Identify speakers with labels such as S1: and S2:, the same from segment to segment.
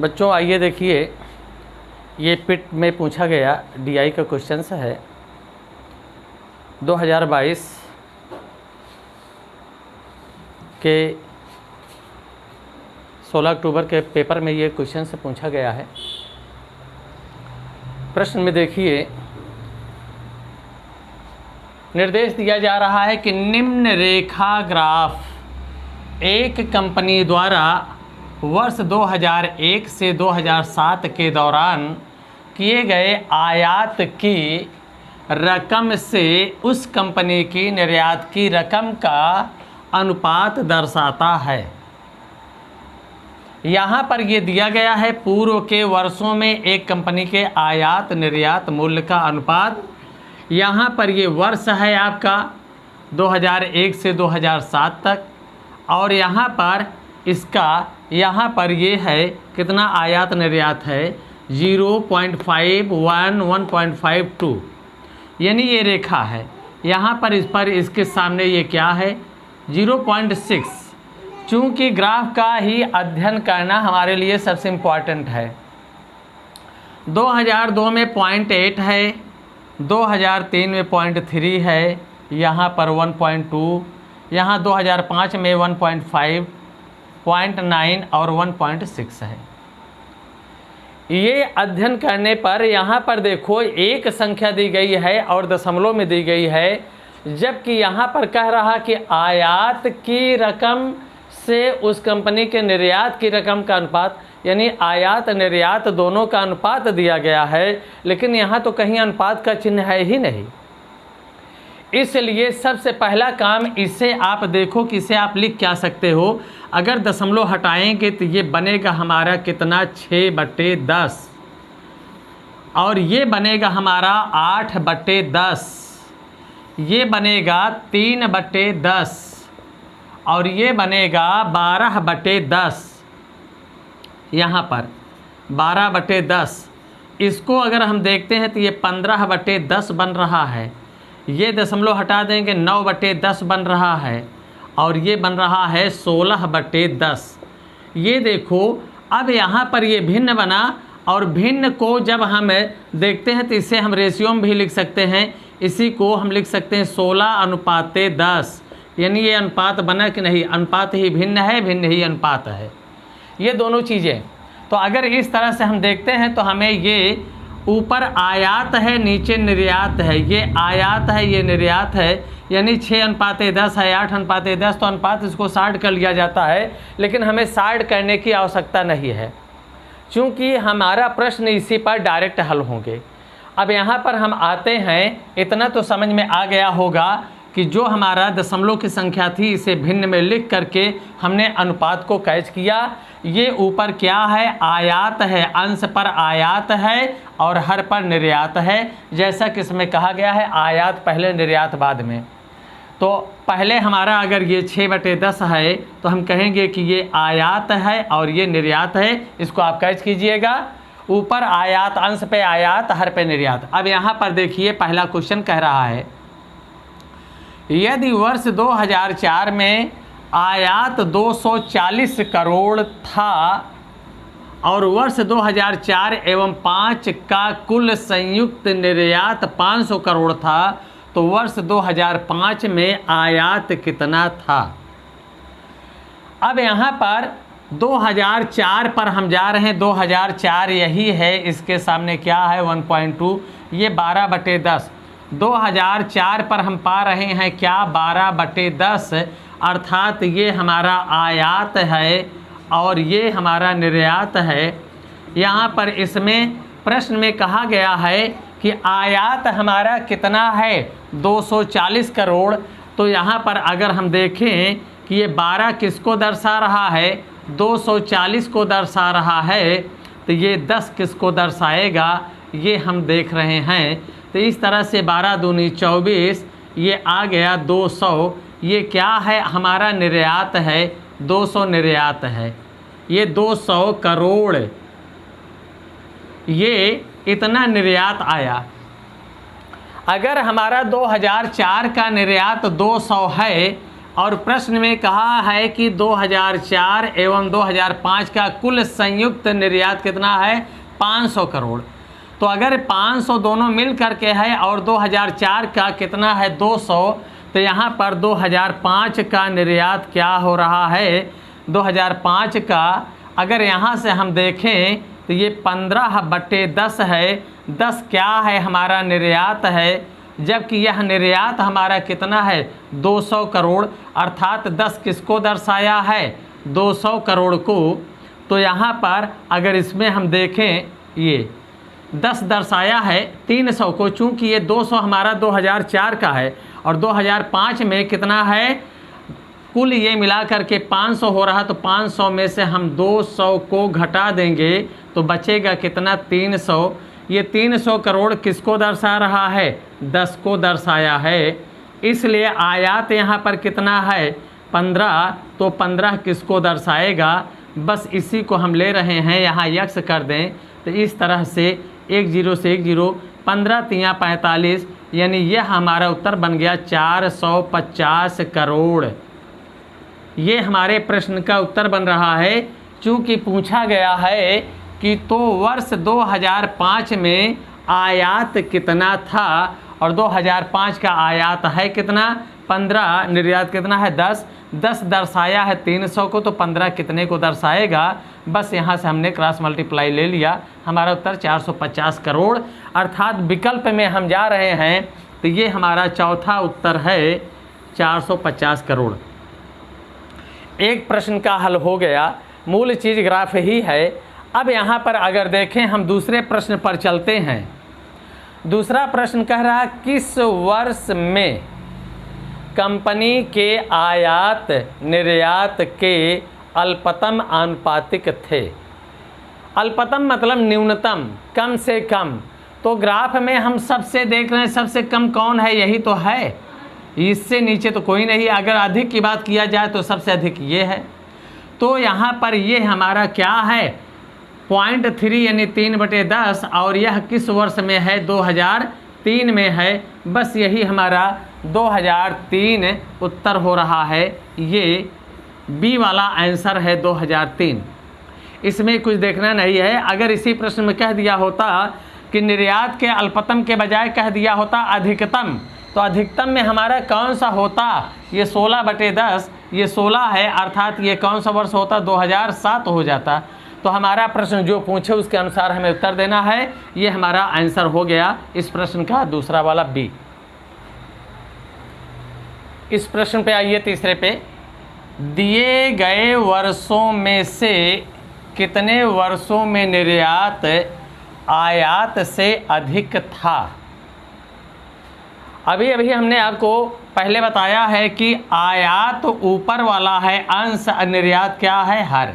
S1: बच्चों आइए देखिए, ये पिट में पूछा गया डीआई का क्वेश्चन है 2022 के 16 अक्टूबर के पेपर में ये क्वेश्चन से पूछा गया है। प्रश्न में देखिए, निर्देश दिया जा रहा है कि निम्न रेखा ग्राफ एक कंपनी द्वारा वर्ष 2001 से 2007 के दौरान किए गए आयात की रकम से उस कंपनी की निर्यात की रकम का अनुपात दर्शाता है। यहाँ पर ये दिया गया है पूर्व के वर्षों में एक कंपनी के आयात निर्यात मूल्य का अनुपात। यहाँ पर ये वर्ष है आपका 2001 से 2007 तक, और यहाँ पर इसका यहाँ पर ये है कितना आयात निर्यात है 0.51 1.52, यानी ये रेखा है। यहाँ पर इसके सामने ये क्या है 0.6। चूँकि ग्राफ का ही अध्ययन करना हमारे लिए सबसे इम्पॉर्टेंट है। 2002 में 0.8 है, 2003 में 0.3 है, यहाँ पर 1.2, यहाँ 2005 में 1.5, 0.9 और 1.6 है। ये अध्ययन करने पर यहाँ पर देखो एक संख्या दी गई है और दशमलव में दी गई है, जबकि यहाँ पर कह रहा कि आयात की रकम से उस कंपनी के निर्यात की रकम का अनुपात, यानी आयात निर्यात दोनों का अनुपात दिया गया है, लेकिन यहाँ तो कहीं अनुपात का चिन्ह है ही नहीं। इसलिए सबसे पहला काम इसे आप देखो कि इसे आप लिख क्या सकते हो। अगर दशमलव हटाएंगे तो ये बनेगा हमारा कितना 6/10, और ये बनेगा हमारा 8/10, ये बनेगा 3/10, और ये बनेगा 12/10। यहाँ पर 12/10, इसको अगर हम देखते हैं तो ये 15/10 बन रहा है। ये दशमलव हटा देंगे 9/10 बन रहा है, और ये बन रहा है 16/10। ये देखो अब यहाँ पर ये भिन्न बना, और भिन्न को जब हम देखते हैं तो इसे हम रेशियो में भी लिख सकते हैं। इसी को हम लिख सकते हैं 16:10, यानी ये अनुपात बना कि नहीं, अनुपात ही भिन्न है, भिन्न ही अनुपात है, ये दोनों चीज़ें। तो अगर इस तरह से हम देखते हैं तो हमें ये ऊपर आयात है नीचे निर्यात है, ये आयात है ये निर्यात है, यानी 6:10 है, 8:10, तो अनुपात इसको 60 कर लिया जाता है। लेकिन हमें 60 करने की आवश्यकता नहीं है, क्योंकि हमारा प्रश्न इसी पर डायरेक्ट हल होंगे। अब यहाँ पर हम आते हैं, इतना तो समझ में आ गया होगा कि जो हमारा दशमलव की संख्या थी इसे भिन्न में लिख करके हमने अनुपात को कैच किया। ये ऊपर क्या है, आयात है, अंश पर आयात है और हर पर निर्यात है, जैसा कि इसमें कहा गया है आयात पहले निर्यात बाद में। तो पहले हमारा अगर ये 6/10 है तो हम कहेंगे कि ये आयात है और ये निर्यात है, इसको आप कैच कीजिएगा। ऊपर आयात, अंश पे आयात, हर पे निर्यात। अब यहाँ पर देखिए पहला क्वेश्चन कह रहा है, यदि वर्ष 2004 में आयात 240 करोड़ था और वर्ष 2004 एवं 5 का कुल संयुक्त निर्यात 500 करोड़ था, तो वर्ष 2005 में आयात कितना था। अब यहाँ पर 2004 पर हम जा रहे हैं, 2004 यही है, इसके सामने क्या है 1.2, ये 12/10। 2004 पर हम पा रहे हैं क्या 12/10, अर्थात ये हमारा आयात है और ये हमारा निर्यात है। यहाँ पर इसमें प्रश्न में कहा गया है कि आयात हमारा कितना है 240 करोड़। तो यहाँ पर अगर हम देखें कि ये 12 किसको दर्शा रहा है, 240 को दर्शा रहा है, तो ये 10 किसको दर्शाएगा, ये हम देख रहे हैं। तो इस तरह से 12 दूनी 24, ये आ गया 200, ये क्या है हमारा निर्यात है, 200 निर्यात है, ये 200 करोड़, ये इतना निर्यात आया। अगर हमारा 2004 का निर्यात 200 है और प्रश्न में कहा है कि 2004 एवं 2005 का कुल संयुक्त निर्यात कितना है, 500 करोड़। तो अगर 500 दोनों मिल करके है और 2004 का कितना है 200, तो यहाँ पर 2005 का निर्यात क्या हो रहा है, 2005 का अगर यहाँ से हम देखें तो ये 15/10 है। 10 क्या है, हमारा निर्यात है, जबकि यह निर्यात हमारा कितना है 200 करोड़, अर्थात 10 किसको दर्शाया है, 200 करोड़ को। तो यहाँ पर अगर इसमें हम देखें ये 10 दर्शाया है 300 को, चूँकि ये 200 हमारा 2004 का है और 2005 में कितना है, कुल ये मिला करके 500 हो रहा, तो 500 में से हम 200 को घटा देंगे तो बचेगा कितना, 300। ये 300 करोड़ किसको दर्शा रहा है, 10 को दर्शाया है। इसलिए आयात यहाँ पर कितना है 15, तो 15 किसको दर्शाएगा, बस इसी को हम ले रहे हैं, यहाँ यक्स कर दें तो इस तरह से 10 से 10, 15 तियाँ 45, यानी यह हमारा उत्तर बन गया 450 करोड़। ये हमारे प्रश्न का उत्तर बन रहा है। चूँकि पूछा गया है कि तो वर्ष 2005 में आयात कितना था और 2005 का आयात है कितना, 15, निर्यात कितना है 10, 10 दर्शाया है 300 को, तो 15 कितने को दर्शाएगा, बस यहाँ से हमने क्रॉस मल्टीप्लाई ले लिया, हमारा उत्तर 450 करोड़। अर्थात विकल्प में हम जा रहे हैं तो ये हमारा चौथा उत्तर है 450 करोड़। एक प्रश्न का हल हो गया, मूल चीज़ ग्राफ ही है। अब यहाँ पर अगर देखें हम दूसरे प्रश्न पर चलते हैं। दूसरा प्रश्न कह रहा है किस वर्ष में कंपनी के आयात निर्यात के अल्पतम आनुपातिक थे। अल्पतम मतलब न्यूनतम, कम से कम। तो ग्राफ में हम सबसे देख रहे हैं सबसे कम कौन है, यही तो है, इससे नीचे तो कोई नहीं। अगर अधिक की बात किया जाए तो सबसे अधिक ये है। तो यहाँ पर ये हमारा क्या है 0.3 यानी 3/10, और यह किस वर्ष में है 2003 में है, बस यही हमारा 2003 उत्तर हो रहा है। ये बी वाला आंसर है 2003, इसमें कुछ देखना नहीं है। अगर इसी प्रश्न में कह दिया होता कि निर्यात के अल्पतम के बजाय कह दिया होता अधिकतम, तो अधिकतम में हमारा कौन सा होता, ये 16/10, ये 16 है, अर्थात ये कौन सा वर्ष होता 2007 हो जाता। तो हमारा प्रश्न जो पूछे उसके अनुसार हमें उत्तर देना है। ये हमारा आंसर हो गया इस प्रश्न का दूसरा वाला बी। इस प्रश्न पे आइए तीसरे पे। दिए गए वर्षों में से कितने वर्षों में निर्यात आयात से अधिक था। अभी अभी हमने आपको पहले बताया है कि आयात ऊपर वाला है अंश, निर्यात क्या है हर।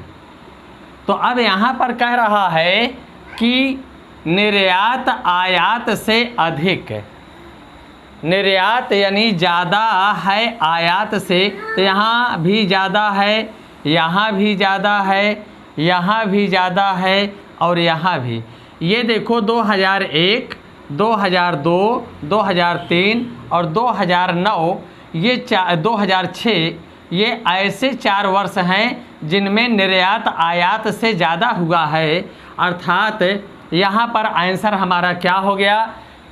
S1: तो अब यहाँ पर कह रहा है कि निर्यात आयात से अधिक, निर्यात यानी ज़्यादा है आयात से, तो यहाँ भी ज़्यादा है, यहाँ भी ज़्यादा है, यहाँ भी ज़्यादा है और यहाँ भी। ये देखो 2001, 2002, 2003 और 2009, ये 2006, ये ऐसे 4 वर्ष हैं जिनमें निर्यात आयात से ज़्यादा हुआ है। अर्थात यहाँ पर आंसर हमारा क्या हो गया,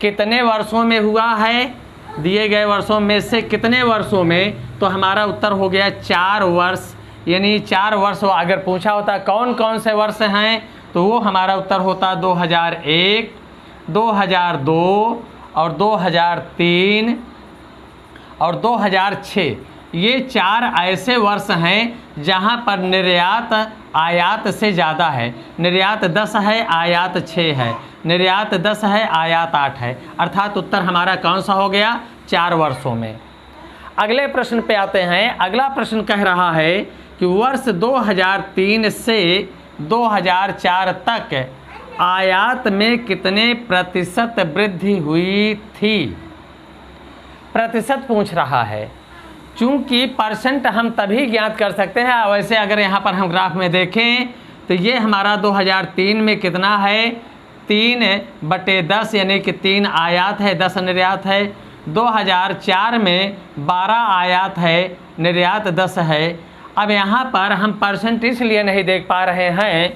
S1: कितने वर्षों में हुआ है, दिए गए वर्षों में से कितने वर्षों में, तो हमारा उत्तर हो गया 4 वर्ष। यानी 4 वर्ष अगर पूछा होता कौन कौन से वर्ष हैं, तो वो हमारा उत्तर होता 2001, 2002 और 2003 और 2006। ये 4 ऐसे वर्ष हैं जहाँ पर निर्यात आयात से ज़्यादा है। निर्यात 10 है, आयात 6 है, निर्यात 10 है, आयात 8 है। अर्थात उत्तर हमारा कौन सा हो गया, 4 वर्षों में। अगले प्रश्न पे आते हैं। अगला प्रश्न कह रहा है कि वर्ष 2003 से 2004 तक आयात में कितने प्रतिशत वृद्धि हुई थी। प्रतिशत पूछ रहा है, चूँकि परसेंट हम तभी ज्ञात कर सकते हैं। वैसे अगर यहाँ पर हम ग्राफ में देखें तो ये हमारा 2003 में कितना है 3/10, यानी कि 3 आयात है 10 निर्यात है। 2004 में 12 आयात है, निर्यात 10 है। अब यहाँ पर हम परसेंट इसलिए नहीं देख पा रहे हैं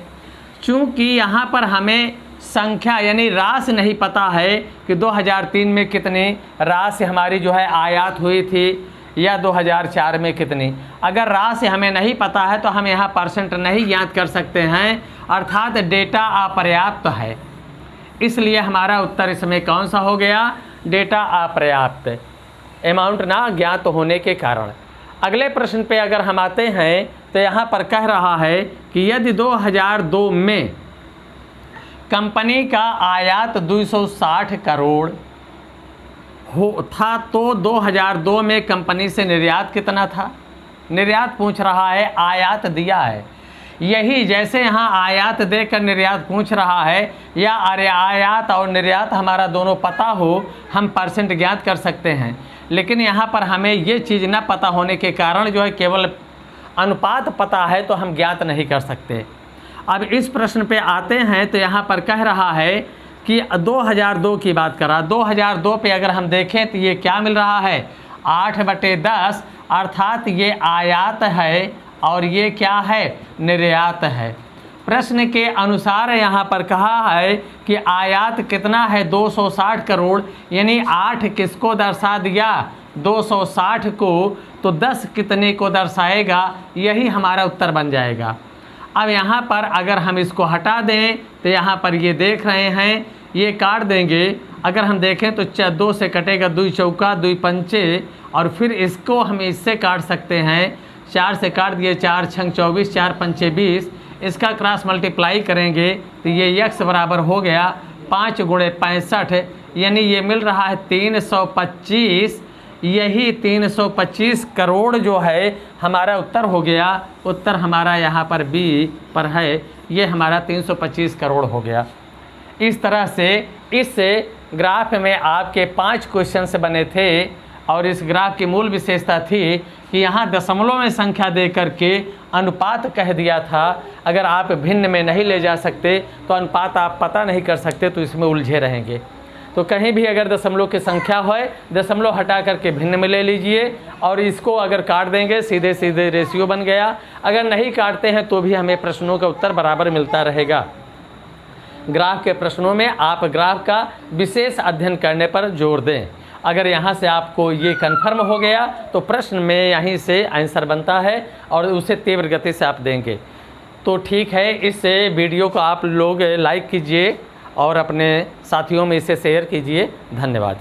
S1: चूँकि यहाँ पर हमें संख्या यानी राशि नहीं पता है कि 2003 में कितनी राशि हमारी जो है आयात हुई थी या 2004 में कितनी। अगर राशि हमें नहीं पता है तो हम यहाँ परसेंट नहीं ज्ञात कर सकते हैं, अर्थात डेटा अपर्याप्त है। इसलिए हमारा उत्तर इसमें कौन सा हो गया? डेटा अपर्याप्त, अमाउंट ना ज्ञात होने के कारण। अगले प्रश्न पे अगर हम आते हैं तो यहाँ पर कह रहा है कि यदि 2002 में कंपनी का आयात 260 करोड़ हो था तो 2002 में कंपनी से निर्यात कितना था? निर्यात पूछ रहा है, आयात दिया है। यही जैसे यहाँ आयात देकर निर्यात पूछ रहा है, या अरे आयात और निर्यात हमारा दोनों पता हो, हम परसेंट ज्ञात कर सकते हैं। लेकिन यहाँ पर हमें ये चीज़ न पता होने के कारण जो है केवल अनुपात पता है तो हम ज्ञात नहीं कर सकते। अब इस प्रश्न पे आते हैं तो यहाँ पर कह रहा है कि 2002 की बात करा। 2002 पे अगर हम देखें तो ये क्या मिल रहा है? 8/10, अर्थात ये आयात है और ये क्या है? निर्यात है। प्रश्न के अनुसार यहाँ पर कहा है कि आयात कितना है? 260 करोड़, यानी 8 किसको दर्शा दिया? 260 को। तो 10 कितने को दर्शाएगा? यही हमारा उत्तर बन जाएगा। अब यहाँ पर अगर हम इसको हटा दें तो यहाँ पर ये देख रहे हैं, ये काट देंगे। अगर हम देखें तो 2 से कटेगा 2 चौका 2 पंचे, और फिर इसको हम इससे काट सकते हैं। 4 से काट दिए, 4 छंग 24, 4 पंचे 20। इसका क्रॉस मल्टीप्लाई करेंगे तो ये x बराबर हो गया 5 × 65, यानी ये मिल रहा है 325। यही 325 करोड़ जो है हमारा उत्तर हो गया। उत्तर हमारा यहाँ पर बी पर है, ये हमारा 325 करोड़ हो गया। इस तरह से इस ग्राफ में आपके 5 क्वेश्चंस बने थे, और इस ग्राफ की मूल विशेषता थी कि यहाँ दशमलव में संख्या दे करके अनुपात कह दिया था। अगर आप भिन्न में नहीं ले जा सकते तो अनुपात आप पता नहीं कर सकते, तो इसमें उलझे रहेंगे। तो कहीं भी अगर दशमलव की संख्या हो, दशमलव हटा करके भिन्न में ले लीजिए, और इसको अगर काट देंगे सीधे सीधे रेशियो बन गया। अगर नहीं काटते हैं तो भी हमें प्रश्नों का उत्तर बराबर मिलता रहेगा। ग्राफ के प्रश्नों में आप ग्राफ का विशेष अध्ययन करने पर जोर दें। अगर यहाँ से आपको ये कन्फर्म हो गया तो प्रश्न में यहीं से आंसर बनता है, और उसे तीव्र गति से आप देंगे तो ठीक है। इस वीडियो को आप लोग लाइक कीजिए और अपने साथियों में इसे शेयर कीजिए। धन्यवाद।